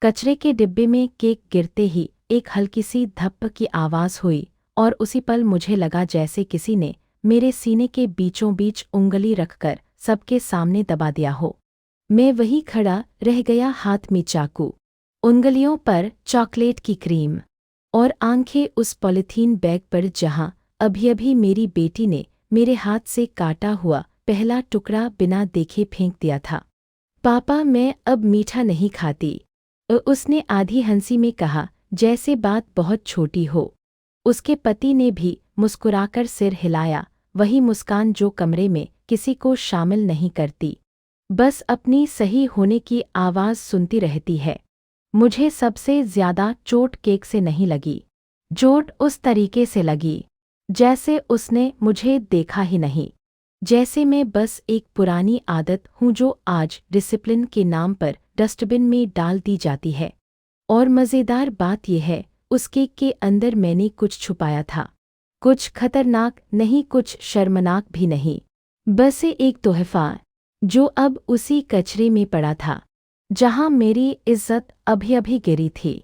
कचरे के डिब्बे में केक गिरते ही एक हल्की सी धप्प की आवाज़ हुई और उसी पल मुझे लगा जैसे किसी ने मेरे सीने के बीचों बीच उंगली रखकर सबके सामने दबा दिया हो। मैं वहीं खड़ा रह गया, हाथ में चाकू, उंगलियों पर चॉकलेट की क्रीम और आंखें उस पॉलीथीन बैग पर जहां अभी अभी मेरी बेटी ने मेरे हाथ से काटा हुआ पहला टुकड़ा बिना देखे फेंक दिया था। पापा, मैं अब मीठा नहीं खाती, उसने आधी हंसी में कहा, जैसे बात बहुत छोटी हो। उसके पति ने भी मुस्कुराकर सिर हिलाया, वही मुस्कान जो कमरे में किसी को शामिल नहीं करती, बस अपनी सही होने की आवाज़ सुनती रहती है। मुझे सबसे ज्यादा चोट केक से नहीं लगी। चोट उस तरीके से लगी जैसे उसने मुझे देखा ही नहीं, जैसे मैं बस एक पुरानी आदत हूँ जो आज डिसिप्लिन के नाम पर डस्टबिन में डाल दी जाती है। और मज़ेदार बात यह है, उस केक के अंदर मैंने कुछ छुपाया था। कुछ खतरनाक नहीं, कुछ शर्मनाक भी नहीं, बस एक तोहफा जो अब उसी कचरे में पड़ा था जहां मेरी इज्जत अभी अभी गिरी थी।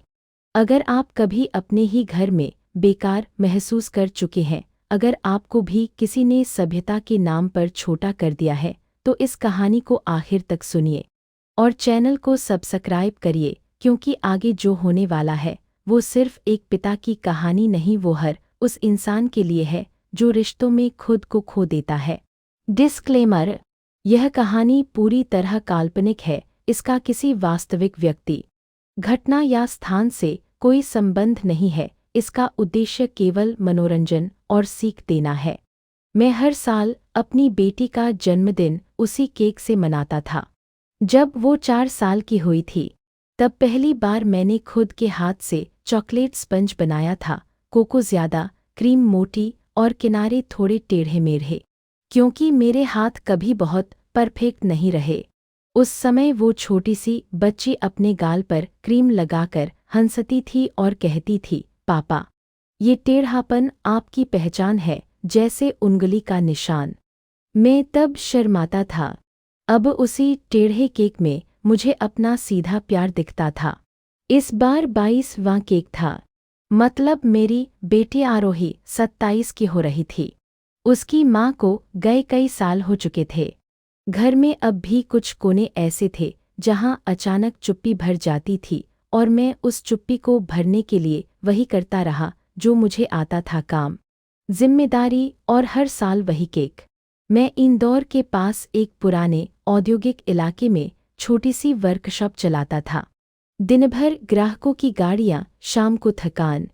अगर आप कभी अपने ही घर में बेकार महसूस कर चुके हैं, अगर आपको भी किसी ने सभ्यता के नाम पर छोटा कर दिया है, तो इस कहानी को आखिर तक सुनिए और चैनल को सब्सक्राइब करिए, क्योंकि आगे जो होने वाला है वो सिर्फ एक पिता की कहानी नहीं, वो हर उस इंसान के लिए है जो रिश्तों में खुद को खो देता है। डिस्क्लेमर: यह कहानी पूरी तरह काल्पनिक है, इसका किसी वास्तविक व्यक्ति, घटना या स्थान से कोई संबंध नहीं है। इसका उद्देश्य केवल मनोरंजन और सीख देना है। मैं हर साल अपनी बेटी का जन्मदिन उसी केक से मनाता था। जब वो 4 साल की हुई थी, तब पहली बार मैंने खुद के हाथ से चॉकलेट स्पंज बनाया था। कोको ज़्यादा, क्रीम मोटी और किनारे थोड़े टेढ़े मेढ़े, क्योंकि मेरे हाथ कभी बहुत परफेक्ट नहीं रहे। उस समय वो छोटी सी बच्ची अपने गाल पर क्रीम लगाकर हंसती थी और कहती थी, पापा, ये टेढ़ापन आपकी पहचान है, जैसे उंगली का निशान। मैं तब शर्माता था। अब उसी टेढ़े केक में मुझे अपना सीधा प्यार दिखता था। इस बार 22वां केक था, मतलब मेरी बेटी आरोही 27 की हो रही थी। उसकी माँ को गए कई साल हो चुके थे। घर में अब भी कुछ कोने ऐसे थे जहां अचानक चुप्पी भर जाती थी, और मैं उस चुप्पी को भरने के लिए वही करता रहा जो मुझे आता था, काम, जिम्मेदारी और हर साल वही केक। मैं इंदौर के पास एक पुराने औद्योगिक इलाके में छोटी सी वर्कशॉप चलाता था। दिन भर ग्राहकों की गाड़ियां, शाम को थकान,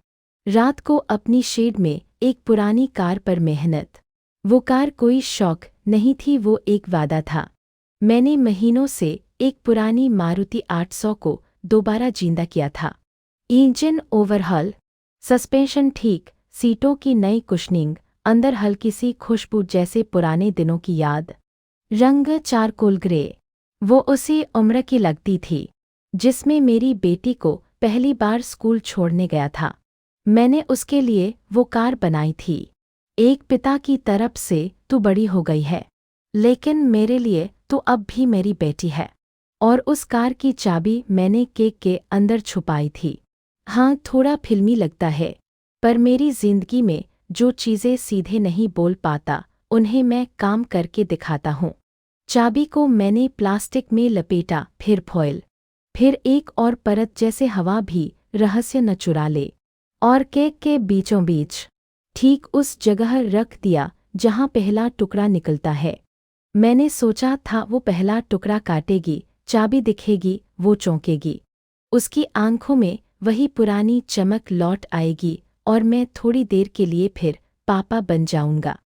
रात को अपनी शेड में एक पुरानी कार पर मेहनत। वो कार कोई शौक नहीं थी, वो एक वादा था। मैंने महीनों से एक पुरानी मारुति 800 को दोबारा जिंदा किया था। इंजन ओवरहॉल, सस्पेंशन ठीक, सीटों की नई कुशनिंग, अंदर हल्की सी खुशबू जैसे पुराने दिनों की याद। रंग चारकोल ग्रे, वो उसी उम्र की लगती थी जिसमें मेरी बेटी को पहली बार स्कूल छोड़ने गया था। मैंने उसके लिए वो कार बनाई थी। एक पिता की तरफ से तू बड़ी हो गई है, लेकिन मेरे लिए तो अब भी मेरी बेटी है। और उस कार की चाबी मैंने केक के अंदर छुपाई थी। हाँ, थोड़ा फिल्मी लगता है, पर मेरी जिंदगी में जो चीज़ें सीधे नहीं बोल पाता, उन्हें मैं काम करके दिखाता हूँ। चाबी को मैंने प्लास्टिक में लपेटा, फिर फॉइल, फिर एक और परत, जैसे हवा भी रहस्य न चुरा ले, और केक के बीचों बीच ठीक उस जगह रख दिया जहाँ पहला टुकड़ा निकलता है। मैंने सोचा था वो पहला टुकड़ा काटेगी, चाबी दिखेगी, वो चौंकेगी, उसकी आंखों में वही पुरानी चमक लौट आएगी और मैं थोड़ी देर के लिए फिर पापा बन जाऊंगा।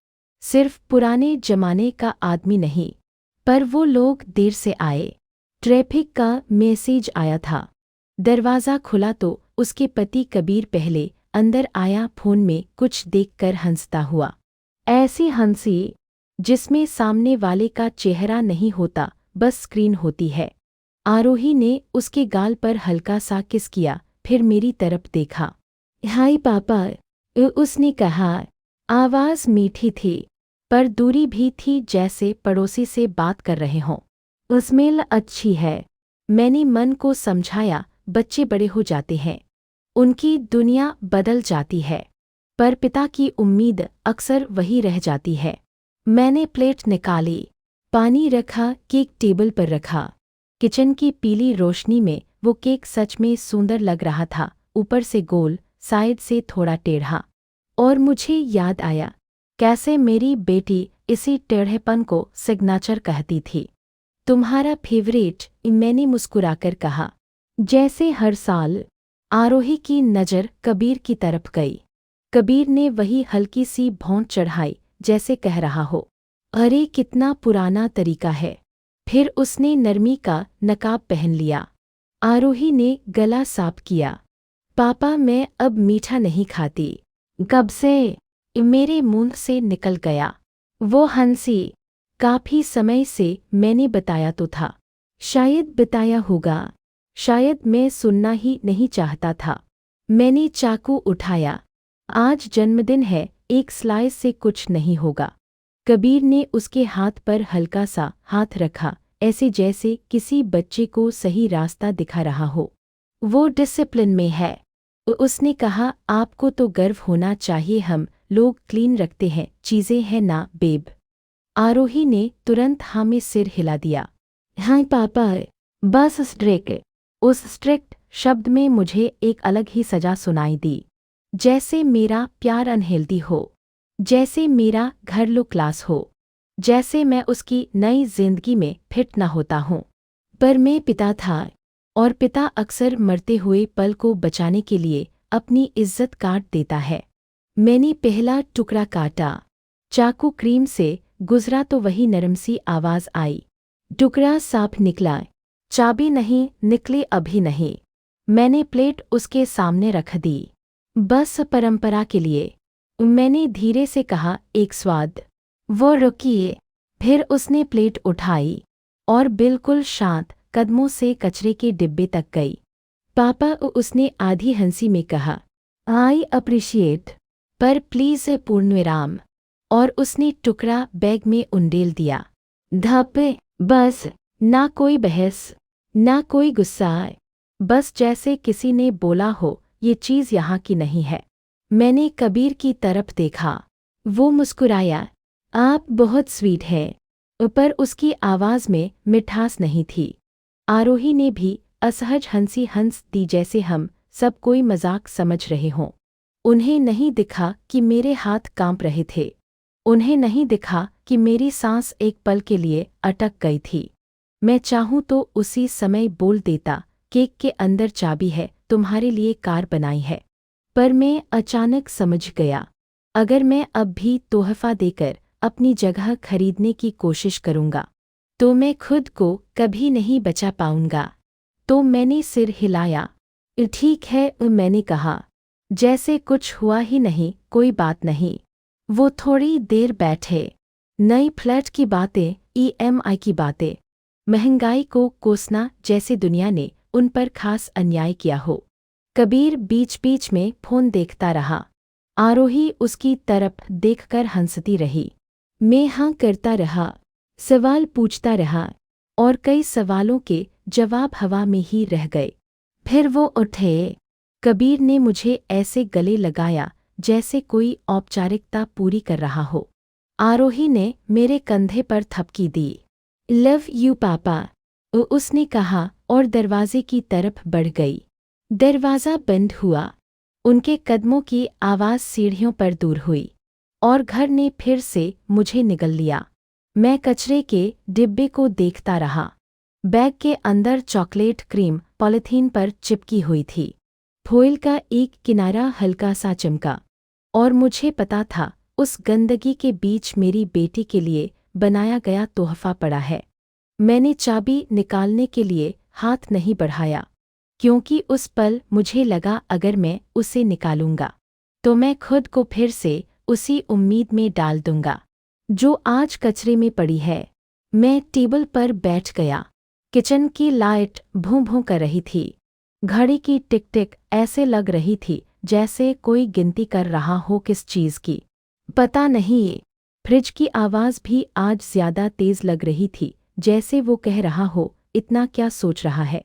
सिर्फ पुराने जमाने का आदमी नहीं। पर वो लोग देर से आए। ट्रैफिक का मैसेज आया था। दरवाज़ा खुला तो उसके पति कबीर पहले अंदर आया, फोन में कुछ देखकर हंसता हुआ। ऐसी हंसी जिसमें सामने वाले का चेहरा नहीं होता, बस स्क्रीन होती है। आरोही ने उसके गाल पर हल्का सा किस किया, फिर मेरी तरफ देखा। हाय पापा, उसने कहा। आवाज़ मीठी थी, पर दूरी भी थी, जैसे पड़ोसी से बात कर रहे हों। स्मेल अच्छी है, मैंने मन को समझाया, बच्चे बड़े हो जाते हैं, उनकी दुनिया बदल जाती है, पर पिता की उम्मीद अक्सर वही रह जाती है। मैंने प्लेट निकाली, पानी रखा, केक टेबल पर रखा। किचन की पीली रोशनी में वो केक सच में सुंदर लग रहा था, ऊपर से गोल, साइड से थोड़ा टेढ़ा। और मुझे याद आया कैसे मेरी बेटी इसी टेढ़ेपन को सिग्नेचर कहती थी। तुम्हारा फेवरेट, मैंने मुस्कुराकर कहा। जैसे हर साल। आरोही की नज़र कबीर की तरफ गई। कबीर ने वही हल्की सी भौंक चढ़ाई, जैसे कह रहा हो, अरे कितना पुराना तरीका है। फिर उसने नरमी का नकाब पहन लिया। आरोही ने गला साफ किया। पापा, मैं अब मीठा नहीं खाती। कब से? मेरे मुंह से निकल गया। वो हंसी। काफी समय से, मैंने बताया तो था। शायद बताया होगा, शायद मैं सुनना ही नहीं चाहता था। मैंने चाकू उठाया। आज जन्मदिन है, एक स्लाइस से कुछ नहीं होगा। कबीर ने उसके हाथ पर हल्का सा हाथ रखा, ऐसे जैसे किसी बच्चे को सही रास्ता दिखा रहा हो। वो डिसिप्लिन में है। उसने कहा, आपको तो गर्व होना चाहिए, हम लोग क्लीन रखते हैं, चीज़ें हैं ना बेब। आरोही ने तुरंत हाँ में सिर हिला दिया। हाँ पापा, बस स्ट्रिक्ट। उस स्ट्रिक्ट शब्द में मुझे एक अलग ही सजा सुनाई दी। जैसे मेरा प्यार अनहेल्दी हो, जैसे मेरा घर लो क्लास हो, जैसे मैं उसकी नई जिंदगी में फिट न होता हूँ। पर मैं पिता था, और पिता अक्सर मरते हुए पल को बचाने के लिए अपनी इज्जत काट देता है। मैंने पहला टुकड़ा काटा। चाकू क्रीम से गुजरा तो वही नरम सी आवाज़ आई। टुकड़ा साफ निकला। चाबी नहीं निकली, अभी नहीं। मैंने प्लेट उसके सामने रख दी। बस परंपरा के लिए, मैंने धीरे से कहा, एक स्वाद। वो रुकिए। फिर उसने प्लेट उठाई और बिल्कुल शांत कदमों से कचरे के डिब्बे तक गई। पापा, उसने आधी हंसी में कहा, आई अप्रिशिएट, पर प्लीज़ पूर्णविराम। और उसने टुकड़ा बैग में उंडेल दिया। धप्पे। बस, ना कोई बहस, ना कोई गुस्सा, बस जैसे किसी ने बोला हो, ये चीज़ यहाँ की नहीं है। मैंने कबीर की तरफ देखा। वो मुस्कुराया। आप बहुत स्वीट है, पर उसकी आवाज़ में मिठास नहीं थी। आरोही ने भी असहज हंसी हंस दी, जैसे हम सब कोई मजाक समझ रहे हों। उन्हें नहीं दिखा कि मेरे हाथ कांप रहे थे। उन्हें नहीं दिखा कि मेरी सांस एक पल के लिए अटक गई थी। मैं चाहूँ तो उसी समय बोल देता, केक के अंदर चाबी है, तुम्हारे लिए कार बनाई है। पर मैं अचानक समझ गया, अगर मैं अब भी तोहफा देकर अपनी जगह खरीदने की कोशिश करूँगा, तो मैं खुद को कभी नहीं बचा पाऊंगा। तो मैंने सिर हिलाया। ठीक है, मैंने कहा, जैसे कुछ हुआ ही नहीं, कोई बात नहीं। वो थोड़ी देर बैठे। नई फ्लैट की बातें, ईएमआई की बातें, महंगाई को कोसना, जैसे दुनिया ने उन पर खास अन्याय किया हो। कबीर बीच बीच में फोन देखता रहा। आरोही उसकी तरफ देखकर हंसती रही। मैं हाँ करता रहा, सवाल पूछता रहा, और कई सवालों के जवाब हवा में ही रह गए। फिर वो उठे। कबीर ने मुझे ऐसे गले लगाया जैसे कोई औपचारिकता पूरी कर रहा हो। आरोही ने मेरे कंधे पर थपकी दी। लव यू पापा, उसने कहा और दरवाजे की तरफ बढ़ गई। दरवाज़ा बंद हुआ। उनके कदमों की आवाज़ सीढ़ियों पर दूर हुई, और घर ने फिर से मुझे निगल लिया। मैं कचरे के डिब्बे को देखता रहा। बैग के अंदर चॉकलेट क्रीम पॉलिथीन पर चिपकी हुई थी। फॉइल का एक किनारा हल्का सा चमका, और मुझे पता था उस गंदगी के बीच मेरी बेटी के लिए बनाया गया तोहफा पड़ा है। मैंने चाबी निकालने के लिए हाथ नहीं बढ़ाया, क्योंकि उस पल मुझे लगा अगर मैं उसे निकालूंगा तो मैं खुद को फिर से उसी उम्मीद में डाल दूंगा जो आज कचरे में पड़ी है। मैं टेबल पर बैठ गया। किचन की लाइट भूं भूं कर रही थी। घड़ी की टिक टिक ऐसे लग रही थी जैसे कोई गिनती कर रहा हो किस चीज़ की, पता नहीं। फ्रिज की आवाज़ भी आज ज्यादा तेज लग रही थी, जैसे वो कह रहा हो, इतना क्या सोच रहा है।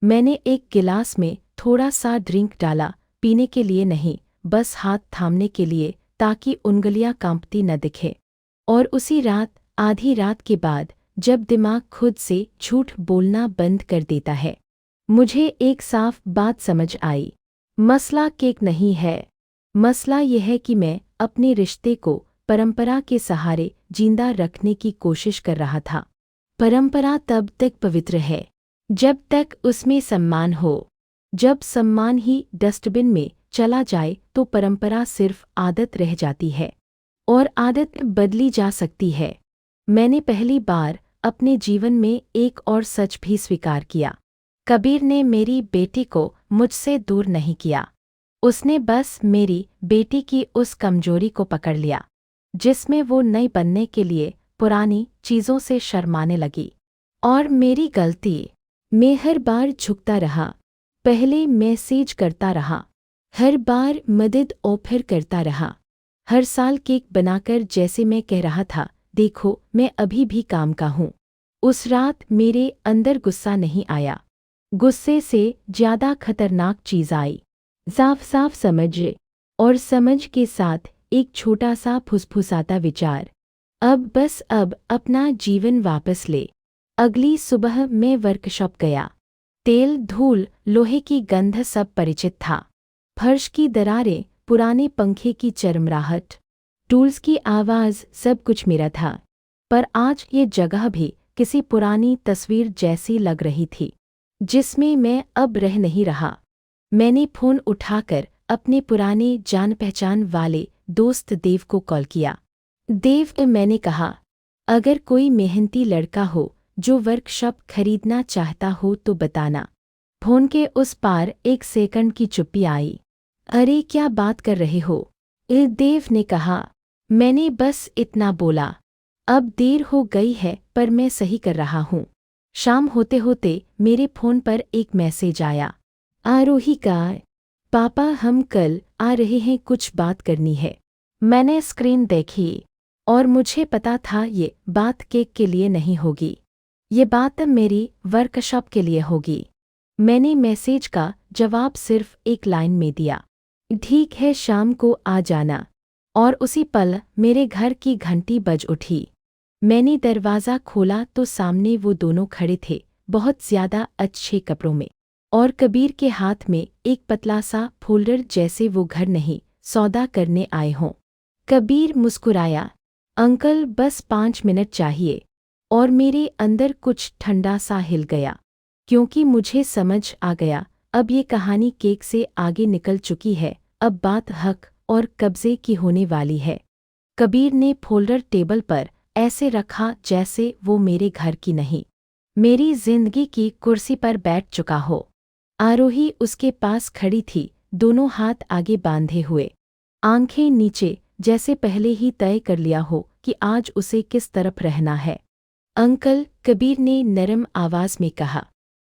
मैंने एक गिलास में थोड़ा सा ड्रिंक डाला, पीने के लिए नहीं, बस हाथ थामने के लिए, ताकि उंगलियां कांपती न दिखे। और उसी रात, आधी रात के बाद, जब दिमाग खुद से झूठ बोलना बंद कर देता है, मुझे एक साफ बात समझ आई। मसला केक नहीं है। मसला यह है कि मैं अपने रिश्ते को परंपरा के सहारे जिंदा रखने की कोशिश कर रहा था। परंपरा तब तक पवित्र है जब तक उसमें सम्मान हो। जब सम्मान ही डस्टबिन में चला जाए तो परंपरा सिर्फ आदत रह जाती है, और आदत बदली जा सकती है। मैंने पहली बार अपने जीवन में एक और सच भी स्वीकार किया। कबीर ने मेरी बेटी को मुझसे दूर नहीं किया। उसने बस मेरी बेटी की उस कमजोरी को पकड़ लिया जिसमें वो नई बनने के लिए पुरानी चीज़ों से शर्माने लगी। और मेरी गलती, मैं हर बार झुकता रहा, पहले मैसेज करता रहा, हर बार मदद ऑफर करता रहा, हर साल केक बनाकर जैसे मैं कह रहा था, देखो मैं अभी भी काम का हूँ। उस रात मेरे अंदर गुस्सा नहीं आया, गुस्से से ज़्यादा खतरनाक चीज़ आई, साफ साफ समझ, और समझ के साथ एक छोटा सा फुसफुसाता विचार, अब अपना जीवन वापस ले। अगली सुबह मैं वर्कशॉप गया। तेल, धूल, लोहे की गंध सब परिचित था। फर्श की दरारें, पुराने पंखे की चरमराहट, टूल्स की आवाज़, सब कुछ मेरा था। पर आज ये जगह भी किसी पुरानी तस्वीर जैसी लग रही थी जिसमें मैं अब रह नहीं रहा। मैंने फ़ोन उठाकर अपने पुराने जान पहचान वाले दोस्त देव को कॉल किया। देव, मैंने कहा, अगर कोई मेहनती लड़का हो जो वर्कशॉप खरीदना चाहता हो तो बताना। फ़ोन के उस पार एक सेकंड की चुप्पी आई। अरे क्या बात कर रहे हो? देव ने कहा। मैंने बस इतना बोला। अब देर हो गई है पर मैं सही कर रहा हूँ। शाम होते होते मेरे फ़ोन पर एक मैसेज आया, आरोही का, पापा हम कल आ रहे हैं, कुछ बात करनी है। मैंने स्क्रीन देखी और मुझे पता था ये बात केक के लिए नहीं होगी, ये बात मेरी वर्कशॉप के लिए होगी। मैंने मैसेज का जवाब सिर्फ एक लाइन में दिया, ठीक है शाम को आ जाना। और उसी पल मेरे घर की घंटी बज उठी। मैंने दरवाज़ा खोला तो सामने वो दोनों खड़े थे, बहुत ज़्यादा अच्छे कपड़ों में, और कबीर के हाथ में एक पतला सा फोल्डर, जैसे वो घर नहीं सौदा करने आए हों। कबीर मुस्कुराया, अंकल बस 5 मिनट चाहिए। और मेरे अंदर कुछ ठंडा सा हिल गया, क्योंकि मुझे समझ आ गया अब ये कहानी केक से आगे निकल चुकी है, अब बात हक और कब्जे की होने वाली है। कबीर ने फोल्डर टेबल पर ऐसे रखा जैसे वो मेरे घर की नहीं, मेरी जिंदगी की कुर्सी पर बैठ चुका हो। आरोही उसके पास खड़ी थी, दोनों हाथ आगे बांधे हुए, आंखें नीचे, जैसे पहले ही तय कर लिया हो कि आज उसे किस तरफ रहना है। अंकल, कबीर ने नरम आवाज में कहा,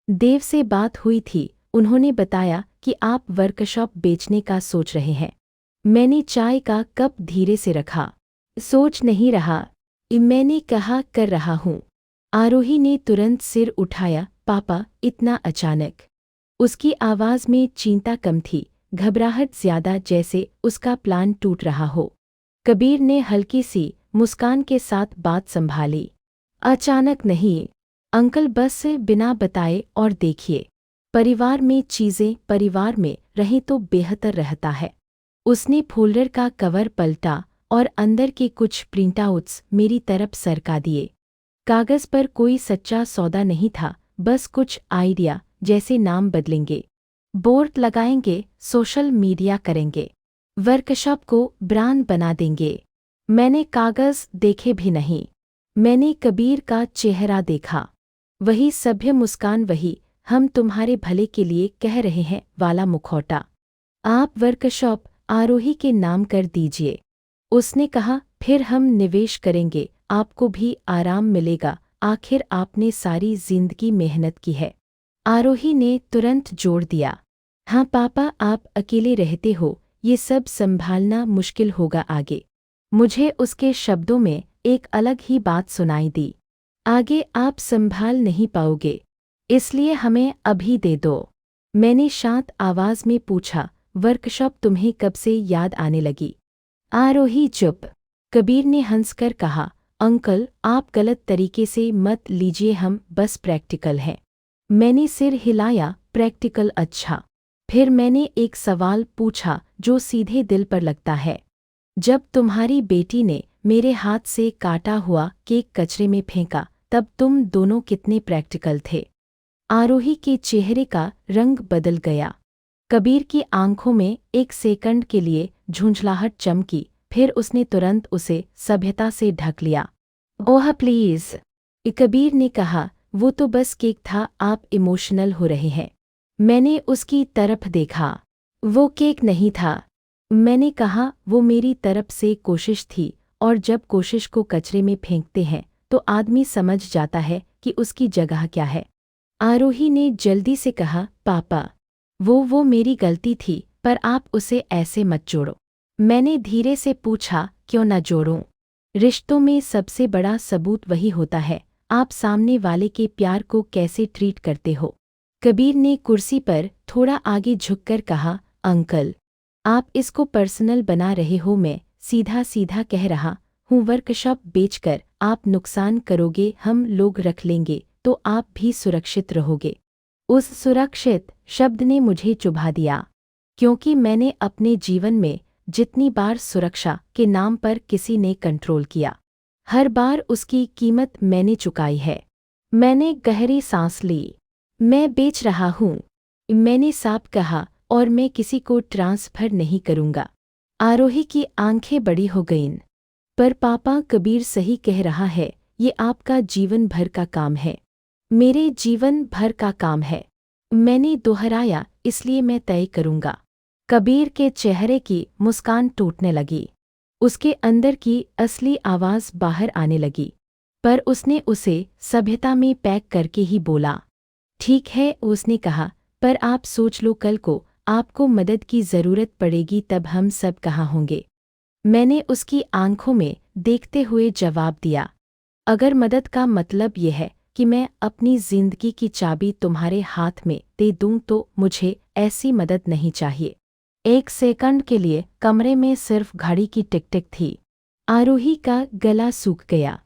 देव से बात हुई थी, उन्होंने बताया कि आप वर्कशॉप बेचने का सोच रहे हैं। मैंने चाय का कप धीरे से रखा। सोच नहीं रहा, मैंने कहा कर रहा हूँ। आरोही ने तुरंत सिर उठाया, पापा इतना अचानक? उसकी आवाज़ में चिंता कम थी, घबराहट ज्यादा, जैसे उसका प्लान टूट रहा हो। कबीर ने हल्की सी मुस्कान के साथ बात संभाली, अचानक नहीं अंकल, बस बिना बताए और देखिए, परिवार में चीज़ें परिवार में रहें तो बेहतर रहता है। उसने फोल्डर का कवर पलटा और अंदर के कुछ प्रिंटआउट्स मेरी तरफ सरका दिए। कागज़ पर कोई सच्चा सौदा नहीं था, बस कुछ आइडिया, जैसे नाम बदलेंगे, बोर्ड लगाएंगे, सोशल मीडिया करेंगे, वर्कशॉप को ब्रांड बना देंगे। मैंने कागज़ देखे भी नहीं, मैंने कबीर का चेहरा देखा, वही सभ्य मुस्कान, वही हम तुम्हारे भले के लिए कह रहे हैं वाला मुखौटा। आप वर्कशॉप आरोही के नाम कर दीजिए, उसने कहा, फिर हम निवेश करेंगे, आपको भी आराम मिलेगा, आखिर आपने सारी जिंदगी मेहनत की है। आरोही ने तुरंत जोड़ दिया, हाँ पापा, आप अकेले रहते हो, ये सब संभालना मुश्किल होगा आगे। मुझे उसके शब्दों में एक अलग ही बात सुनाई दी, आगे आप संभाल नहीं पाओगे, इसलिए हमें अभी दे दो। मैंने शांत आवाज में पूछा, वर्कशॉप तुम्हें कब से याद आने लगी? आरोही चुप। कबीर ने हंसकर कहा, अंकल आप गलत तरीके से मत लीजिए, हम बस प्रैक्टिकल हैं। मैंने सिर हिलाया, प्रैक्टिकल? अच्छा। फिर मैंने एक सवाल पूछा जो सीधे दिल पर लगता है। जब तुम्हारी बेटी ने मेरे हाथ से काटा हुआ केक कचरे में फेंका तब तुम दोनों कितने प्रैक्टिकल थे? आरोही के चेहरे का रंग बदल गया। कबीर की आंखों में एक सेकंड के लिए झुंझलाहट चमकी, फिर उसने तुरंत उसे सभ्यता से ढक लिया। ओह प्लीज, कबीर ने कहा, वो तो बस केक था, आप इमोशनल हो रहे हैं। मैंने उसकी तरफ देखा। वो केक नहीं था। मैंने कहा, वो मेरी तरफ से कोशिश थी, और जब कोशिश को कचरे में फेंकते हैं तो आदमी समझ जाता है कि उसकी जगह क्या है। आरोही ने जल्दी से कहा, पापा वो मेरी गलती थी, पर आप उसे ऐसे मत जोड़ो। मैंने धीरे से पूछा, क्यों न जोड़ूं? रिश्तों में सबसे बड़ा सबूत वही होता है, आप सामने वाले के प्यार को कैसे ट्रीट करते हो। कबीर ने कुर्सी पर थोड़ा आगे झुककर कहा, अंकल आप इसको पर्सनल बना रहे हो, मैं सीधा सीधा कह रहा हूँ, वर्कशॉप बेचकर आप नुकसान करोगे, हम लोग रख लेंगे तो आप भी सुरक्षित रहोगे। उस सुरक्षित शब्द ने मुझे चुभा दिया, क्योंकि मैंने अपने जीवन में जितनी बार सुरक्षा के नाम पर किसी ने कंट्रोल किया, हर बार उसकी कीमत मैंने चुकाई है। मैंने गहरी सांस ली। मैं बेच रहा हूँ, मैंने साफ कहा, और मैं किसी को ट्रांसफर नहीं करूँगा। आरोही की आंखें बड़ी हो गईं। पर पापा, कबीर सही कह रहा है, ये आपका जीवन भर का काम है। मेरे जीवन भर का काम है। मैंने दोहराया, इसलिए मैं तय करूँगा। कबीर के चेहरे की मुस्कान टूटने लगी। उसके अंदर की असली आवाज़ बाहर आने लगी, पर उसने उसे सभ्यता में पैक करके ही बोला, ठीक है। उसने कहा, पर आप सोच लो, कल को आपको मदद की ज़रूरत पड़ेगी, तब हम सब कहाँ होंगे? मैंने उसकी आंखों में देखते हुए जवाब दिया, अगर मदद का मतलब यह है कि मैं अपनी जिंदगी की चाबी तुम्हारे हाथ में दे दूं तो मुझे ऐसी मदद नहीं चाहिए। एक सेकंड के लिए कमरे में सिर्फ घड़ी की टिक टिक थी। आरोही का गला सूख गया।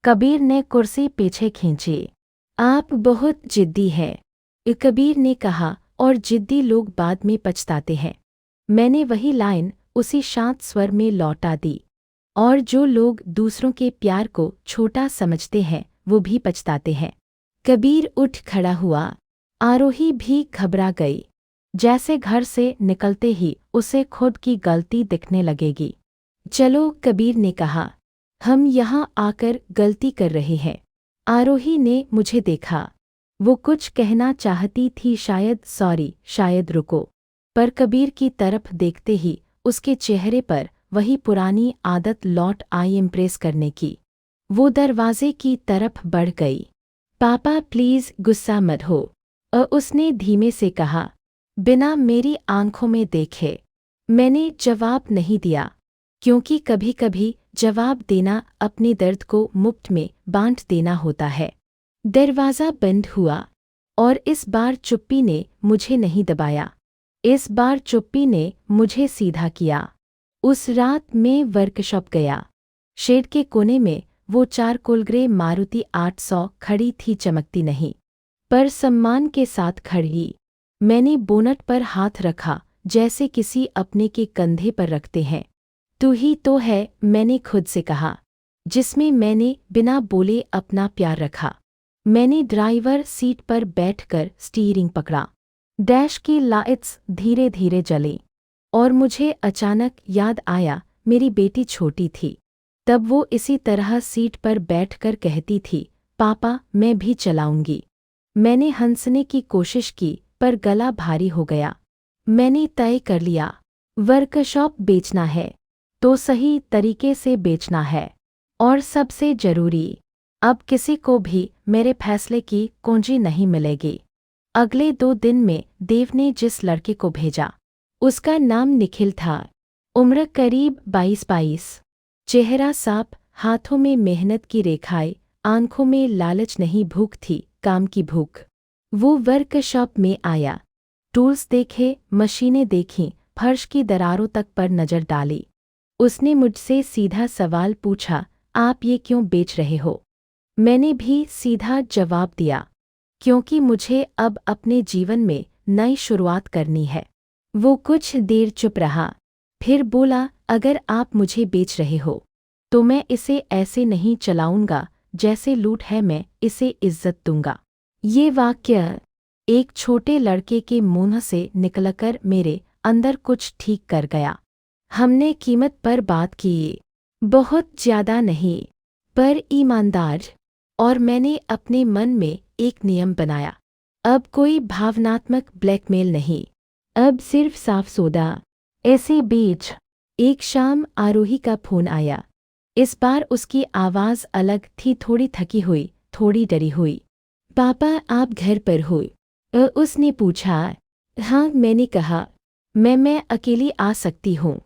कबीर ने कुर्सी पीछे खींची। आप बहुत जिद्दी हैं, कबीर ने कहा, और जिद्दी लोग बाद में पछताते हैं। मैंने वही लाइन उसी शांत स्वर में लौटा दी, और जो लोग दूसरों के प्यार को छोटा समझते हैं वो भी पछताते हैं। कबीर उठ खड़ा हुआ। आरोही भी घबरा गई, जैसे घर से निकलते ही उसे खुद की गलती दिखने लगेगी। चलो, कबीर ने कहा, हम यहाँ आकर गलती कर रहे हैं। आरोही ने मुझे देखा। वो कुछ कहना चाहती थी, शायद सॉरी, शायद रुको, पर कबीर की तरफ देखते ही उसके चेहरे पर वही पुरानी आदत लौट आई, इम्प्रेस करने की। वो दरवाजे की तरफ बढ़ गई। पापा प्लीज गुस्सा मत हो, उसने धीमे से कहा, बिना मेरी आंखों में देखे। मैंने जवाब नहीं दिया, क्योंकि कभी कभी जवाब देना अपने दर्द को मुफ्त में बांट देना होता है। दरवाज़ा बंद हुआ, और इस बार चुप्पी ने मुझे नहीं दबाया। इस बार चुप्पी ने मुझे सीधा किया। उस रात मैं वर्कशॉप गया। शेड के कोने में वो चारकोल ग्रे मारुति 800 खड़ी थी, चमकती नहीं, पर सम्मान के साथ खड़ी। मैंने बोनट पर हाथ रखा, जैसे किसी अपने के कंधे पर रखते हैं। तू ही तो है, मैंने खुद से कहा, जिसमें मैंने बिना बोले अपना प्यार रखा। मैंने ड्राइवर सीट पर बैठकर स्टीयरिंग पकड़ा। डैश की लाइट्स धीरे धीरे जली, और मुझे अचानक याद आया, मेरी बेटी छोटी थी तब वो इसी तरह सीट पर बैठकर कहती थी, पापा मैं भी चलाऊंगी। मैंने हंसने की कोशिश की, पर गला भारी हो गया। मैंने तय कर लिया, वर्कशॉप बेचना है तो सही तरीके से बेचना है, और सबसे जरूरी, अब किसी को भी मेरे फैसले की कुंजी नहीं मिलेगी। अगले 2 दिन में देव ने जिस लड़के को भेजा, उसका नाम निखिल था। उम्र करीब 22, चेहरा साफ, हाथों में मेहनत की रेखाएं, आंखों में लालच नहीं, भूख थी, काम की भूख। वो वर्कशॉप में आया, टूल्स देखे, मशीनें देखीं, फर्श की दरारों तक पर नज़र डाली। उसने मुझसे सीधा सवाल पूछा, आप ये क्यों बेच रहे हो? मैंने भी सीधा जवाब दिया, क्योंकि मुझे अब अपने जीवन में नई शुरुआत करनी है। वो कुछ देर चुप रहा, फिर बोला, अगर आप मुझे बेच रहे हो तो मैं इसे ऐसे नहीं चलाऊंगा जैसे लूट है, मैं इसे इज्जत दूंगा। ये वाक्य एक छोटे लड़के के मुंह से निकलकर मेरे अंदर कुछ ठीक कर गया। हमने कीमत पर बात की, बहुत ज़्यादा नहीं, पर ईमानदार। और मैंने अपने मन में एक नियम बनाया, अब कोई भावनात्मक ब्लैकमेल नहीं, अब सिर्फ साफ सौदा। ऐसे बीच एक शाम आरोही का फोन आया। इस बार उसकी आवाज़ अलग थी, थोड़ी थकी हुई, थोड़ी डरी हुई। पापा, आप घर पर हो? उसने पूछा। हाँ, मैंने कहा, मैं अकेली आ सकती हूँ।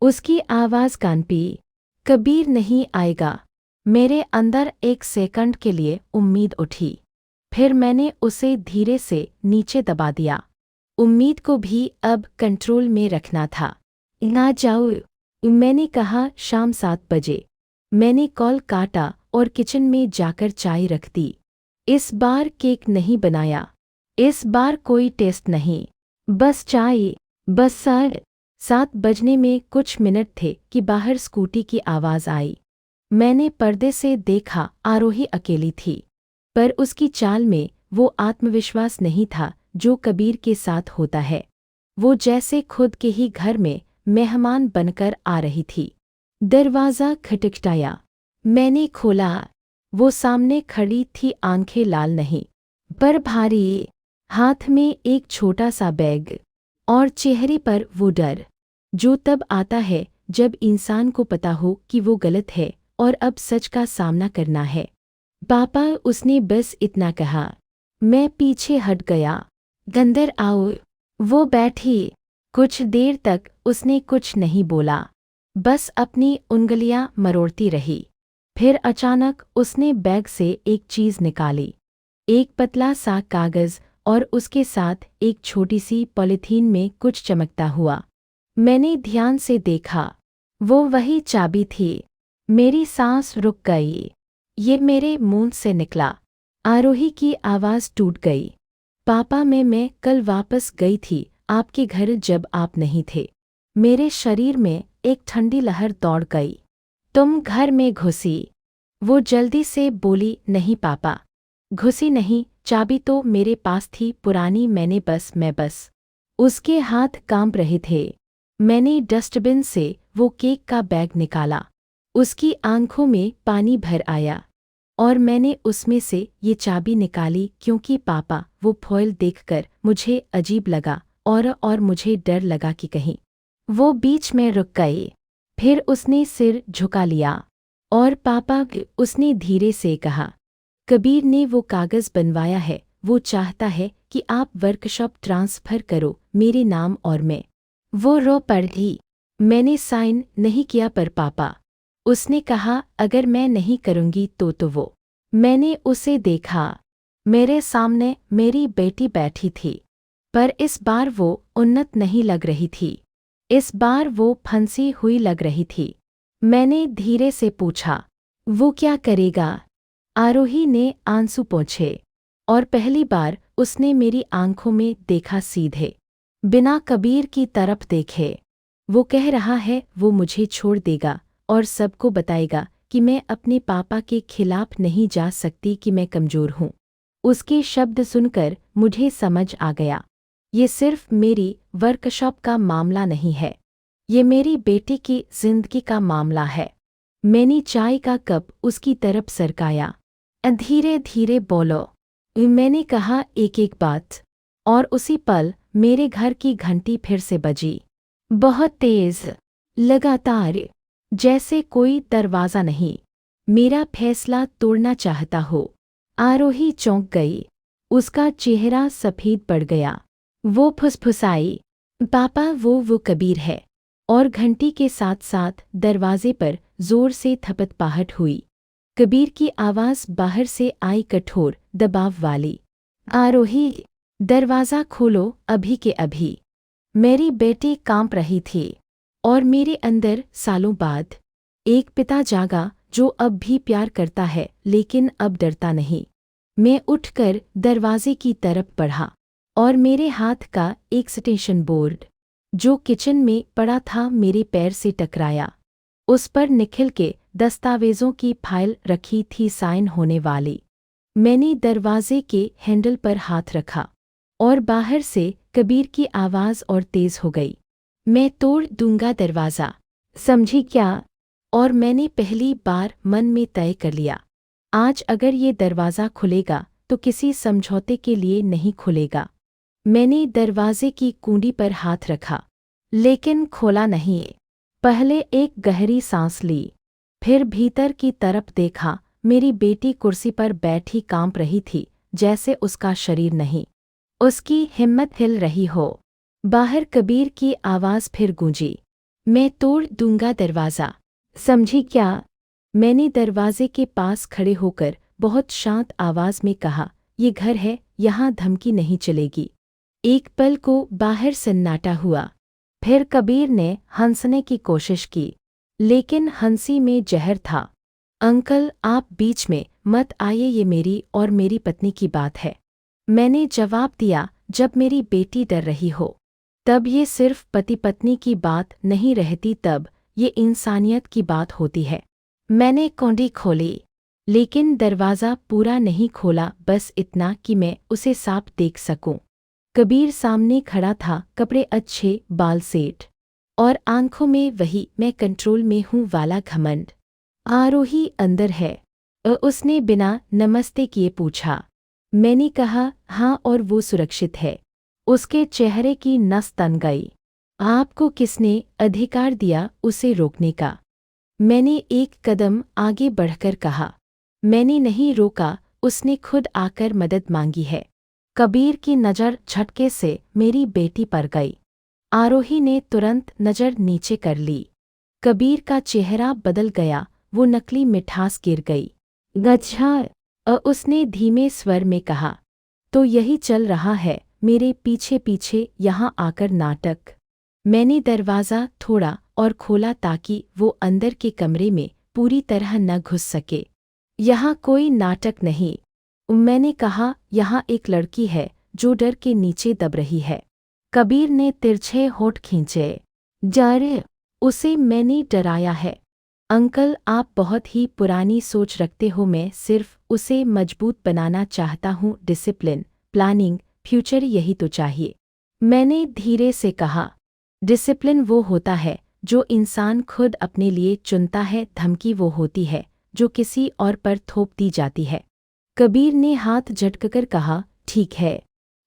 उसकी आवाज़ कांपी। कबीर नहीं आएगा? मेरे अंदर एक सेकंड के लिए उम्मीद उठी, फिर मैंने उसे धीरे से नीचे दबा दिया। उम्मीद को भी अब कंट्रोल में रखना था। ना जाओ, मैंने कहा। शाम 7 बजे मैंने कॉल काटा और किचन में जाकर चाय रख दी। इस बार केक नहीं बनाया, इस बार कोई टेस्ट नहीं, बस चाय, बस सर। 7 बजने में कुछ मिनट थे कि बाहर स्कूटी की आवाज़ आई। मैंने पर्दे से देखा, आरोही अकेली थी, पर उसकी चाल में वो आत्मविश्वास नहीं था जो कबीर के साथ होता है। वो जैसे खुद के ही घर में मेहमान बनकर आ रही थी। दरवाज़ा खटखटाया, मैंने खोला। वो सामने खड़ी थी, आंखें लाल नहीं पर भारी, हाथ में एक छोटा सा बैग, और चेहरे पर वो डर जो तब आता है जब इंसान को पता हो कि वो गलत है और अब सच का सामना करना है। पापा, उसने बस इतना कहा। मैं पीछे हट गया। अंदर आओ। वो बैठी। कुछ देर तक उसने कुछ नहीं बोला, बस अपनी उंगलियां मरोड़ती रही। फिर अचानक उसने बैग से एक चीज़ निकाली, एक पतला सा कागज़, और उसके साथ एक छोटी सी पॉलीथीन में कुछ चमकता हुआ। मैंने ध्यान से देखा, वो वही चाबी थी। मेरी सांस रुक गई। ये मेरे मुंह से निकला। आरोही की आवाज़ टूट गई। पापा, मैं कल वापस गई थी आपके घर जब आप नहीं थे। मेरे शरीर में एक ठंडी लहर दौड़ गई। तुम घर में घुसी? वो जल्दी से बोली। नहीं पापा, घुसी नहीं, चाबी तो मेरे पास थी पुरानी, मैं बस। उसके हाथ कांप रहे थे। मैंने डस्टबिन से वो केक का बैग निकाला। उसकी आंखों में पानी भर आया, और मैंने उसमें से ये चाबी निकाली क्योंकि पापा, वो फॉइल देखकर मुझे अजीब लगा और मुझे डर लगा कि कहीं। वो बीच में रुक गई। फिर उसने सिर झुका लिया। और पापा, उसने धीरे से कहा, कबीर ने वो कागज़ बनवाया है, वो चाहता है कि आप वर्कशॉप ट्रांसफ़र करो मेरे नाम और मैं। वो रो पड़ी। मैंने साइन नहीं किया पर पापा, उसने कहा, अगर मैं नहीं करूँगी तो वो। मैंने उसे देखा। मेरे सामने मेरी बेटी बैठी थी, पर इस बार वो उन्नत नहीं लग रही थी। इस बार वो फंसी हुई लग रही थी। मैंने धीरे से पूछा, वो क्या करेगा? आरोही ने आंसू पोंछे, और पहली बार उसने मेरी आंखों में देखा, सीधे, बिना कबीर की तरफ देखे। वो कह रहा है वो मुझे छोड़ देगा और सबको बताएगा कि मैं अपने पापा के खिलाफ नहीं जा सकती, कि मैं कमज़ोर हूँ। उसके शब्द सुनकर मुझे समझ आ गया, ये सिर्फ मेरी वर्कशॉप का मामला नहीं है, ये मेरी बेटी की जिंदगी का मामला है। मैंने चाय का कप उसकी तरफ सरकाया। धीरे धीरे बोलो, मैंने कहा, एक एक बात। और उसी पल मेरे घर की घंटी फिर से बजी, बहुत तेज, लगातार, जैसे कोई दरवाज़ा नहीं मेरा फैसला तोड़ना चाहता हो। आरोही चौंक गई। उसका चेहरा सफ़ेद पड़ गया। वो फुसफुसाई, पापा, वो कबीर है। और घंटी के साथ साथ दरवाजे पर जोर से थपथपाहट हुई। कबीर की आवाज़ बाहर से आई, कठोर, दबाव वाली। आरोही, दरवाज़ा खोलो अभी के अभी। मेरी बेटी कांप रही थी और मेरे अंदर सालों बाद एक पिता जागा जो अब भी प्यार करता है लेकिन अब डरता नहीं। मैं उठकर दरवाजे की तरफ बढ़ा और मेरे हाथ का एक्सटेंशन बोर्ड जो किचन में पड़ा था मेरे पैर से टकराया। उस पर निखिल के दस्तावेज़ों की फाइल रखी थी साइन होने वाली। मैंने दरवाजे के हैंडल पर हाथ रखा और बाहर से कबीर की आवाज़ और तेज़ हो गई। मैं तोड़ दूंगा दरवाज़ा, समझी क्या? और मैंने पहली बार मन में तय कर लिया, आज अगर ये दरवाज़ा खुलेगा तो किसी समझौते के लिए नहीं खुलेगा। मैंने दरवाजे की कुंडी पर हाथ रखा, लेकिन खोला नहीं। पहले एक गहरी सांस ली, फिर भीतर की तरफ देखा। मेरी बेटी कुर्सी पर बैठी कांप रही थी, जैसे उसका शरीर नहीं, उसकी हिम्मत हिल रही हो। बाहर कबीर की आवाज़ फिर गूंजी, मैं तोड़ दूंगा दरवाज़ा, समझी क्या? मैंने दरवाजे के पास खड़े होकर बहुत शांत आवाज़ में कहा, ये घर है, यहाँ धमकी नहीं चलेगी। एक पल को बाहर सन्नाटा हुआ। फिर कबीर ने हंसने की कोशिश की, लेकिन हंसी में जहर था। अंकल, आप बीच में मत आइए, ये मेरी और मेरी पत्नी की बात है। मैंने जवाब दिया, जब मेरी बेटी डर रही हो तब ये सिर्फ पति पत्नी की बात नहीं रहती, तब ये इंसानियत की बात होती है। मैंने कुंडी खोली, लेकिन दरवाज़ा पूरा नहीं खोला, बस इतना कि मैं उसे साफ देख सकूं। कबीर सामने खड़ा था, कपड़े अच्छे, बाल सेट और आंखों में वही मैं कंट्रोल में हूँ वाला घमंड। आरोही अंदर है? उसने बिना नमस्ते किए पूछा। मैंने कहा, हाँ, और वो सुरक्षित है। उसके चेहरे की नस तन गई। आपको किसने अधिकार दिया उसे रोकने का? मैंने एक कदम आगे बढ़कर कहा। मैंने नहीं रोका, उसने खुद आकर मदद मांगी है। कबीर की नज़र झटके से मेरी बेटी पर गई। आरोही ने तुरंत नज़र नीचे कर ली। कबीर का चेहरा बदल गया, वो नकली मिठास गिर गई। अच्छा, उसने धीमे स्वर में कहा, तो यही चल रहा है मेरे पीछे पीछे यहाँ आकर नाटक। मैंने दरवाज़ा थोड़ा और खोला ताकि वो अंदर के कमरे में पूरी तरह न घुस सके। यहाँ कोई नाटक नहीं, मैंने कहा, यहाँ एक लड़की है जो डर के नीचे दब रही है। कबीर ने तिरछे होठ खींचे। जारे, उसे मैंने डराया है। अंकल, आप बहुत ही पुरानी सोच रखते हो, मैं सिर्फ उसे मजबूत बनाना चाहता हूँ। डिसिप्लिन, प्लानिंग, फ्यूचर, यही तो चाहिए। मैंने धीरे से कहा, डिसिप्लिन वो होता है जो इंसान खुद अपने लिए चुनता है, धमकी वो होती है जो किसी और पर थोप दी जाती है। कबीर ने हाथ झटककर कहा, ठीक है,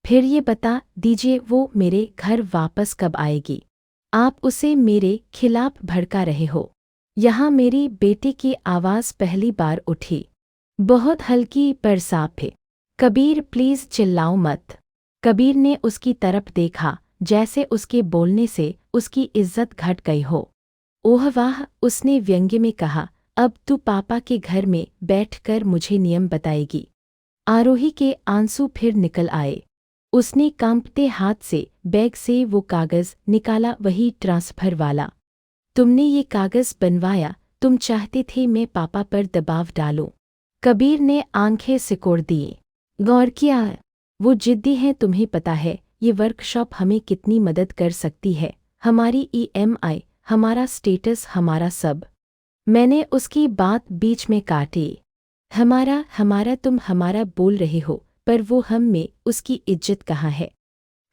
फिर ये बता दीजिए वो मेरे घर वापस कब आएगी? आप उसे मेरे खिलाफ भड़का रहे हो। यहाँ मेरी बेटी की आवाज़ पहली बार उठी, बहुत हल्की पर साफ है। कबीर, प्लीज़ चिल्लाओ मत। कबीर ने उसकी तरफ देखा, जैसे उसके बोलने से उसकी इज्जत घट गई हो। ओह वाह, उसने व्यंग्य में कहा, अब तू पापा के घर में बैठकर मुझे नियम बताएगी। आरोही के आंसू फिर निकल आए। उसने कांपते हाथ से बैग से वो कागज़ निकाला, वही ट्रांसफर वाला। तुमने ये कागज़ बनवाया, तुम चाहते थे मैं पापा पर दबाव डालूं। कबीर ने आंखें सिकोड़ दी। गौर किया, वो जिद्दी हैं, तुम्हें पता है ये वर्कशॉप हमें कितनी मदद कर सकती है, हमारी EMI, हमारा स्टेटस, हमारा सब। मैंने उसकी बात बीच में काटी। हमारा हमारा तुम हमारा बोल रहे हो, पर वो हम में उसकी इज्जत कहाँ है?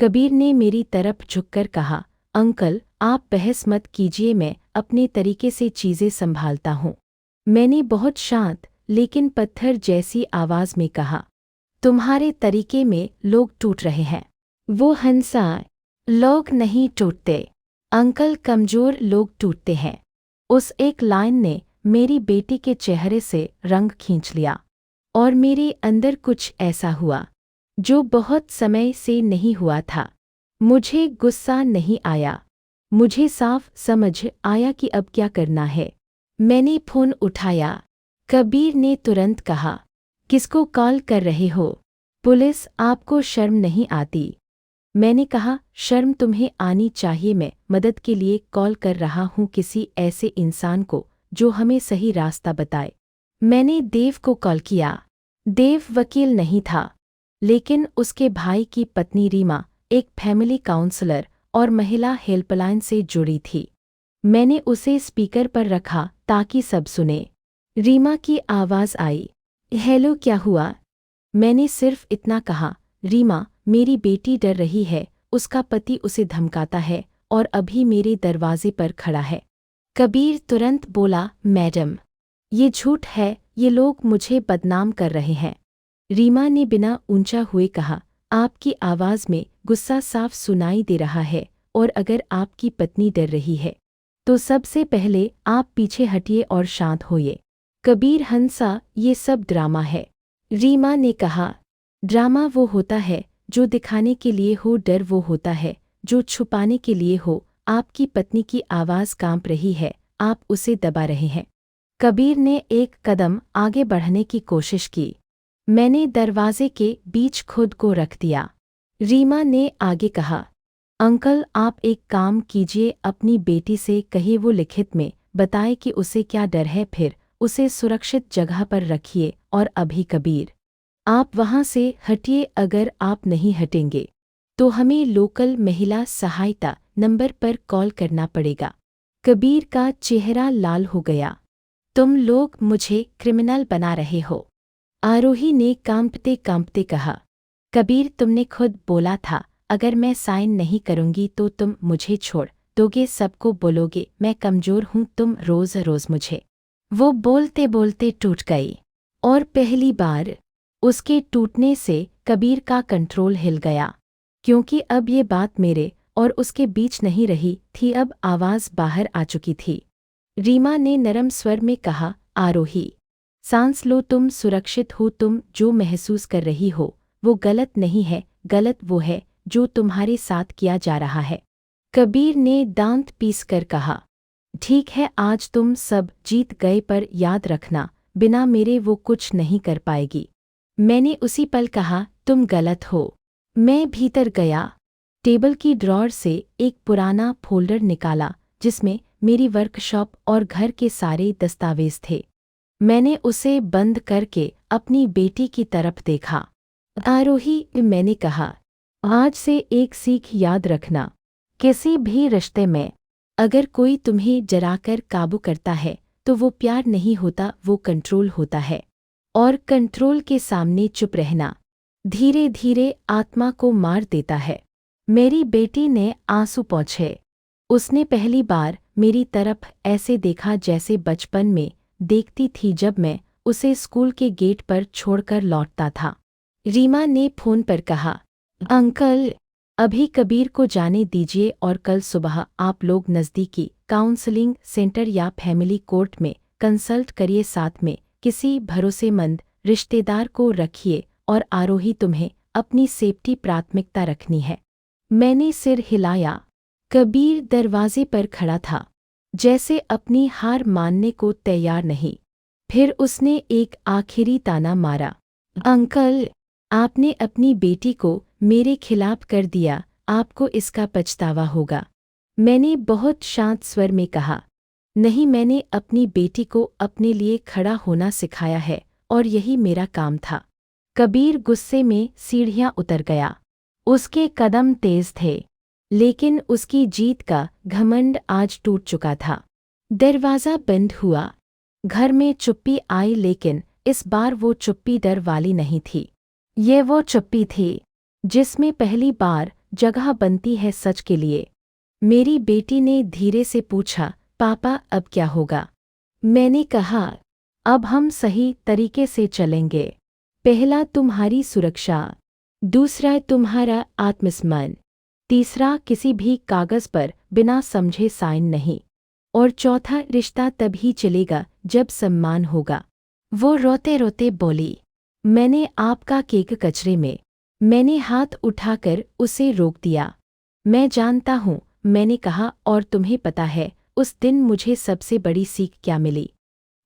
कबीर ने मेरी तरफ झुककर कहा, अंकल, आप बहस मत कीजिए, मैं अपने तरीके से चीज़ें संभालता हूँ। मैंने बहुत शांत लेकिन पत्थर जैसी आवाज़ में कहा, तुम्हारे तरीके में लोग टूट रहे हैं। वो हंसा, लोग नहीं टूटते अंकल, कमज़ोर लोग टूटते हैं। उस एक लाइन ने मेरी बेटी के चेहरे से रंग खींच लिया और मेरे अंदर कुछ ऐसा हुआ जो बहुत समय से नहीं हुआ था। मुझे गुस्सा नहीं आया, मुझे साफ समझ आया कि अब क्या करना है। मैंने फ़ोन उठाया। कबीर ने तुरंत कहा, किसको कॉल कर रहे हो? पुलिस, आपको शर्म नहीं आती? मैंने कहा, शर्म तुम्हें आनी चाहिए। मैं मदद के लिए कॉल कर रहा हूँ, किसी ऐसे इंसान को जो हमें सही रास्ता बताए। मैंने देव को कॉल किया। देव वकील नहीं था, लेकिन उसके भाई की पत्नी रीमा एक फैमिली काउंसलर और महिला हेल्पलाइन से जुड़ी थी। मैंने उसे स्पीकर पर रखा ताकि सब सुने। रीमा की आवाज़ आई, हेलो, क्या हुआ? मैंने सिर्फ इतना कहा, रीमा, मेरी बेटी डर रही है, उसका पति उसे धमकाता है और अभी मेरे दरवाजे पर खड़ा है। कबीर तुरंत बोला, मैडम, ये झूठ है, ये लोग मुझे बदनाम कर रहे हैं। रीमा ने बिना ऊंचा हुए कहा, आपकी आवाज़ में गुस्सा साफ सुनाई दे रहा है, और अगर आपकी पत्नी डर रही है तो सबसे पहले आप पीछे हटिए और शांत होइए। कबीर हंसा, ये सब ड्रामा है। रीमा ने कहा, ड्रामा वो होता है जो दिखाने के लिए हो, डर वो होता है जो छुपाने के लिए हो। आपकी पत्नी की आवाज़ कांप रही है, आप उसे दबा रहे हैं। कबीर ने एक कदम आगे बढ़ने की कोशिश की। मैंने दरवाजे के बीच खुद को रख दिया। रीमा ने आगे कहा, अंकल, आप एक काम कीजिए, अपनी बेटी से कहिए वो लिखित में बताए कि उसे क्या डर है, फिर उसे सुरक्षित जगह पर रखिए। और अभी कबीर, आप वहाँ से हटिए, अगर आप नहीं हटेंगे तो हमें लोकल महिला सहायता नंबर पर कॉल करना पड़ेगा। कबीर का चेहरा लाल हो गया। तुम लोग मुझे क्रिमिनल बना रहे हो, आरोही ने कांपते कांपते कहा। कबीर, तुमने खुद बोला था, अगर मैं साइन नहीं करूंगी तो तुम मुझे छोड़ दोगे, सबको बोलोगे मैं कमज़ोर हूँ, तुम रोज़ रोज़ मुझे। वो बोलते बोलते टूट गई, और पहली बार उसके टूटने से कबीर का कंट्रोल हिल गया, क्योंकि अब ये बात मेरे और उसके बीच नहीं रही थी, अब आवाज़ बाहर आ चुकी थी। रीमा ने नरम स्वर में कहा, आरोही, सांस लो, तुम सुरक्षित हो, तुम जो महसूस कर रही हो वो गलत नहीं है, गलत वो है जो तुम्हारे साथ किया जा रहा है। कबीर ने दांत पीस कर कहा, ठीक है, आज तुम सब जीत गए, पर याद रखना, बिना मेरे वो कुछ नहीं कर पाएगी। मैंने उसी पल कहा, तुम गलत हो। मैं भीतर गया, टेबल की ड्रॉर से एक पुराना फोल्डर निकाला जिसमें मेरी वर्कशॉप और घर के सारे दस्तावेज थे। मैंने उसे बंद करके अपनी बेटी की तरफ देखा। आरोही, मैंने कहा, आज से एक सीख याद रखना, किसी भी रिश्ते में अगर कोई तुम्हें डराकर काबू करता है तो वो प्यार नहीं होता, वो कंट्रोल होता है। और कंट्रोल के सामने चुप रहना धीरे धीरे आत्मा को मार देता है। मेरी बेटी ने आंसू पोंछे। उसने पहली बार मेरी तरफ ऐसे देखा जैसे बचपन में देखती थी जब मैं उसे स्कूल के गेट पर छोड़कर लौटता था। रीमा ने फोन पर कहा, अंकल, अभी कबीर को जाने दीजिए और कल सुबह आप लोग नज़दीकी काउंसलिंग सेंटर या फैमिली कोर्ट में कंसल्ट करिए, साथ में किसी भरोसेमंद रिश्तेदार को रखिए, और आरोही, तुम्हें अपनी सेफ्टी प्राथमिकता रखनी है। मैंने सिर हिलाया। कबीर दरवाजे पर खड़ा था, जैसे अपनी हार मानने को तैयार नहीं। फिर उसने एक आखिरी ताना मारा, अंकल, आपने अपनी बेटी को मेरे खिलाफ कर दिया, आपको इसका पछतावा होगा। मैंने बहुत शांत स्वर में कहा, नहीं, मैंने अपनी बेटी को अपने लिए खड़ा होना सिखाया है और यही मेरा काम था। कबीर गुस्से में सीढ़ियां उतर गया। उसके कदम तेज थे, लेकिन उसकी जीत का घमंड आज टूट चुका था। दरवाज़ा बंद हुआ। घर में चुप्पी आई, लेकिन इस बार वो चुप्पी डर वाली नहीं थी। ये वो चुप्पी थी जिसमें पहली बार जगह बनती है सच के लिए। मेरी बेटी ने धीरे से पूछा, पापा, अब क्या होगा? मैंने कहा, अब हम सही तरीके से चलेंगे। पहला तुम्हारी सुरक्षा, दूसरा तुम्हारा आत्मसम्मान, तीसरा किसी भी कागज़ पर बिना समझे साइन नहीं, और चौथा रिश्ता तभी चलेगा जब सम्मान होगा। वो रोते रोते बोली, मैंने आपका केक कचरे में। मैंने हाथ उठाकर उसे रोक दिया। मैं जानता हूँ, मैंने कहा, और तुम्हें पता है उस दिन मुझे सबसे बड़ी सीख क्या मिली?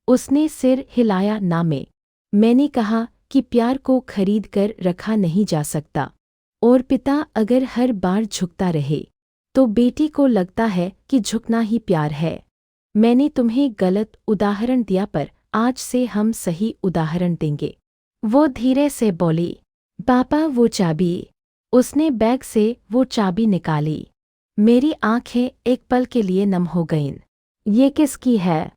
उसने सिर हिलाया, ना। मैंने कहा, कि प्यार को खरीद कर रखा नहीं जा सकता, और पिता अगर हर बार झुकता रहे तो बेटी को लगता है कि झुकना ही प्यार है। मैंने तुम्हें गलत उदाहरण दिया, पर आज से हम सही उदाहरण देंगे। वो धीरे से बोली, पापा वो चाबी। उसने बैग से वो चाबी निकाली। मेरी आंखें एक पल के लिए नम हो गईं। ये किसकी है?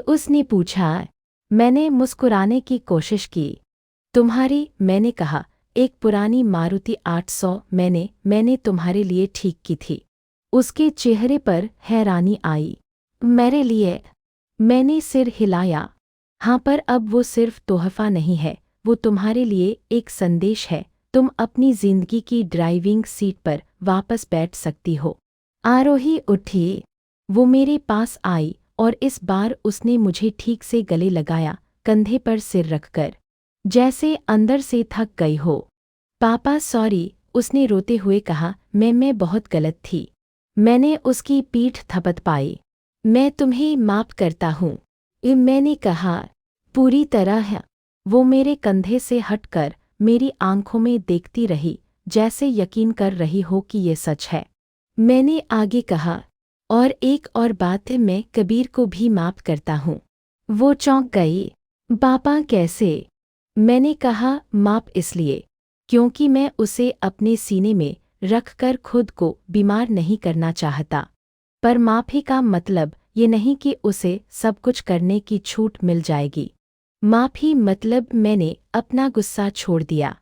उसने पूछा। मैंने मुस्कुराने की कोशिश की। तुम्हारी, मैंने कहा, एक पुरानी मारुति 800 मैंने तुम्हारे लिए ठीक की थी। उसके चेहरे पर हैरानी आई। मेरे लिए? मैंने सिर हिलाया। हाँ, पर अब वो सिर्फ तोहफा नहीं है, वो तुम्हारे लिए एक संदेश है। तुम अपनी जिंदगी की ड्राइविंग सीट पर वापस बैठ सकती हो। आरोही उठी। वो मेरे पास आई और इस बार उसने मुझे ठीक से गले लगाया, कंधे पर सिर रखकर, जैसे अंदर से थक गई हो। पापा सॉरी, उसने रोते हुए कहा। मैं बहुत गलत थी। मैंने उसकी पीठ थपथ पाई। मैं तुम्हें माफ करता हूँ, मैंने कहा, पूरी तरह है। वो मेरे कंधे से हटकर मेरी आंखों में देखती रही, जैसे यकीन कर रही हो कि ये सच है। मैंने आगे कहा, और एक और बात है, मैं कबीर को भी माफ करता हूँ। वो चौंक गई। पापा कैसे? मैंने कहा, माफ इसलिए क्योंकि मैं उसे अपने सीने में रखकर खुद को बीमार नहीं करना चाहता। पर माफी का मतलब ये नहीं कि उसे सब कुछ करने की छूट मिल जाएगी। माफी मतलब मैंने अपना गुस्सा छोड़ दिया।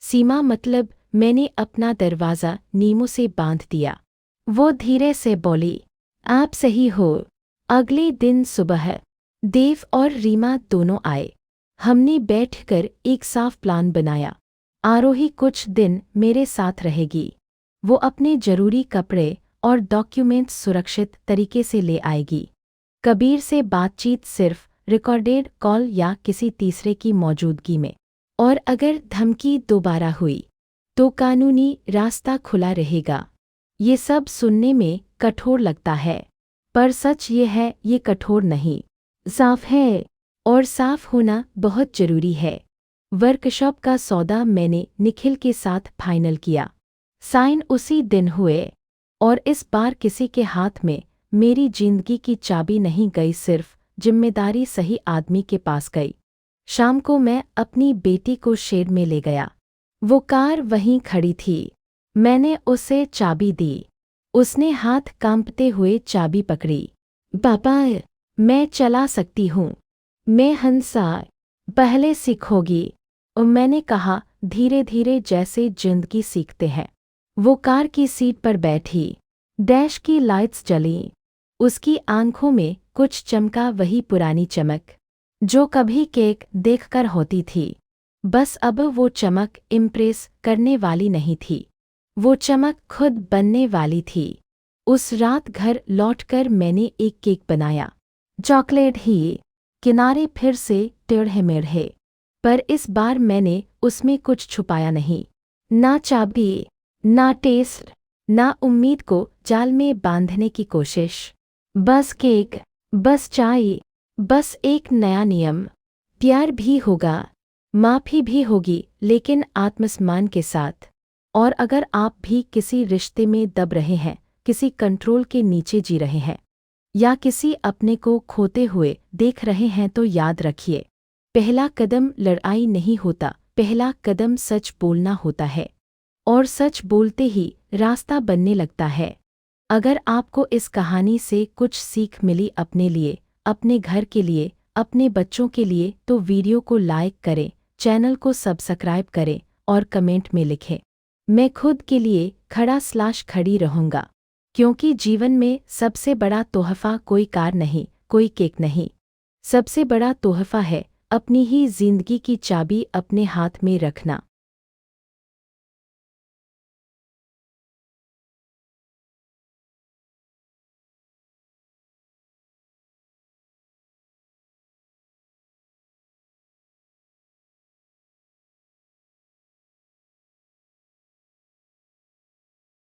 सीमा मतलब मैंने अपना दरवाज़ा नीमों से बांध दिया। वो धीरे से बोली, आप सही हो। अगले दिन सुबह देव और रीमा दोनों आए। हमने बैठकर एक साफ प्लान बनाया। आरोही कुछ दिन मेरे साथ रहेगी। वो अपने जरूरी कपड़े और डॉक्यूमेंट्स सुरक्षित तरीके से ले आएगी। कबीर से बातचीत सिर्फ रिकॉर्डेड कॉल या किसी तीसरे की मौजूदगी में। और अगर धमकी दोबारा हुई तो कानूनी रास्ता खुला रहेगा। ये सब सुनने में कठोर लगता है, पर सच ये है, ये कठोर नहीं, साफ है। और साफ होना बहुत जरूरी है। वर्कशॉप का सौदा मैंने निखिल के साथ फाइनल किया। साइन उसी दिन हुए, और इस बार किसी के हाथ में मेरी जिंदगी की चाबी नहीं गई, सिर्फ जिम्मेदारी सही आदमी के पास गई। शाम को मैं अपनी बेटी को शेड में ले गया। वो कार वहीं खड़ी थी। मैंने उसे चाबी दी। उसने हाथ कांपते हुए चाबी पकड़ी। पापा, मैं चला सकती हूँ। मैं हंसा। पहले सीखोगी, और मैंने कहा धीरे धीरे, जैसे जिंदगी सीखते हैं। वो कार की सीट पर बैठी। डैश की लाइट्स जलीं। उसकी आंखों में कुछ चमका, वही पुरानी चमक जो कभी केक देखकर होती थी। बस अब वो चमक इम्प्रेस करने वाली नहीं थी, वो चमक खुद बनने वाली थी। उस रात घर लौटकर मैंने एक केक बनाया, चॉकलेट ही, किनारे फिर से टेढ़े मेढ़े, पर इस बार मैंने उसमें कुछ छुपाया नहीं। ना चाबी, ना टेस्ट, ना उम्मीद को जाल में बांधने की कोशिश। बस केक, बस चाय, बस एक नया नियम। प्यार भी होगा, माफी भी होगी, लेकिन आत्मसम्मान के साथ। और अगर आप भी किसी रिश्ते में दब रहे हैं, किसी कंट्रोल के नीचे जी रहे हैं, या किसी अपने को खोते हुए देख रहे हैं, तो याद रखिए, पहला कदम लड़ाई नहीं होता, पहला कदम सच बोलना होता है। और सच बोलते ही रास्ता बनने लगता है। अगर आपको इस कहानी से कुछ सीख मिली, अपने लिए, अपने घर के लिए, अपने बच्चों के लिए, तो वीडियो को लाइक करें, चैनल को सब्सक्राइब करें और कमेंट में लिखें, मैं खुद के लिए खड़ी रहूँगा। क्योंकि जीवन में सबसे बड़ा तोहफा कोई कार नहीं, कोई केक नहीं। सबसे बड़ा तोहफा है अपनी ही जिंदगी की चाबी अपने हाथ में रखना।